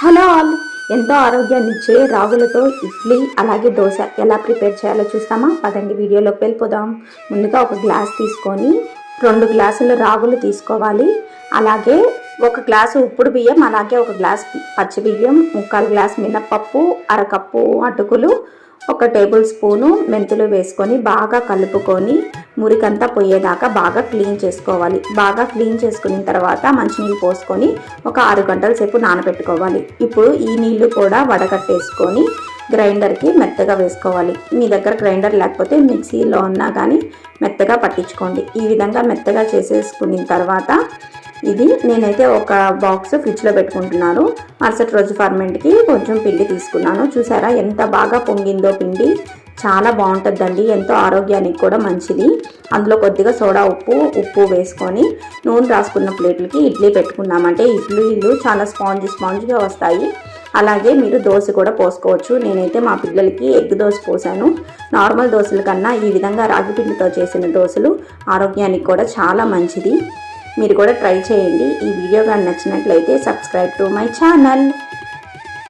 Hello all, ఎంతో ఆరోగ్యాన్ని ఇచ్చే రాగులతో ఇడ్లీ అలాగే దోశ ఎలా ప్రిపేర్ చేయాలో చూస్తామా? పదండి వీడియోలోకి వెళ్ళిపోదాం. ముందుగా ఒక గ్లాస్ తీసుకొని 2 గ్లాసుల రాగులు తీసుకోవాలి. అలాగే 1 గ్లాసు ఉప్పుడు బియ్యం, అలాగే 1 గ్లాస్ పచ్చి బియ్యం, 1/4 గ్లాస్ మినపప్పు, అరకప్పు అటుకులు, 1 టేబుల్ స్పూను మెంతులు వేసుకొని బాగా కలుపుకొని మురికంతా పోయేదాకా బాగా క్లీన్ చేసుకోవాలి. బాగా క్లీన్ చేసుకున్న తర్వాత మంచినీళ్ళు పోసుకొని ఒక 6 గంటల సేపు నానబెట్టుకోవాలి. ఇప్పుడు ఈ నీళ్లు కూడా వడగట్టేసుకొని గ్రైండర్కి మెత్తగా వేసుకోవాలి. మీ దగ్గర గ్రైండర్ లేకపోతే మిక్సీలో ఉన్నా కానీ మెత్తగా పట్టించుకోండి. ఈ విధంగా మెత్తగా చేసేసుకున్న తర్వాత ఇది నేనైతే ఒక బాక్స్ ఫ్రిడ్జ్లో పెట్టుకుంటున్నాను. మరుసటి రోజు ఫర్మెంట్కి కొంచెం పిండి తీసుకున్నాను. చూసారా ఎంత బాగా పొంగిందో పిండి. చాలా బాగుంటుందండి, ఎంతో ఆరోగ్యానికి కూడా మంచిది. అందులో కొద్దిగా సోడా ఉప్పు వేసుకొని నూనె రాసుకున్న ప్లేట్లకి ఇడ్లీ పెట్టుకున్నామంటే ఇడ్లీలు చాలా స్పాంజ్గా వస్తాయి. అలాగే మీరు దోశ కూడా పోసుకోవచ్చు. నేనైతే మా పిల్లలకి ఎగ్ దోశ పోసాను. నార్మల్ దోశల కన్నా ఈ విధంగా రాగి పిండితో చేసిన దోశలు ఆరోగ్యానికి కూడా చాలా మంచిది. మీరు కూడా ట్రై చేయండి. ఈ వీడియో కానీ నచ్చినట్లయితే సబ్స్క్రైబ్ టు మై ఛానల్.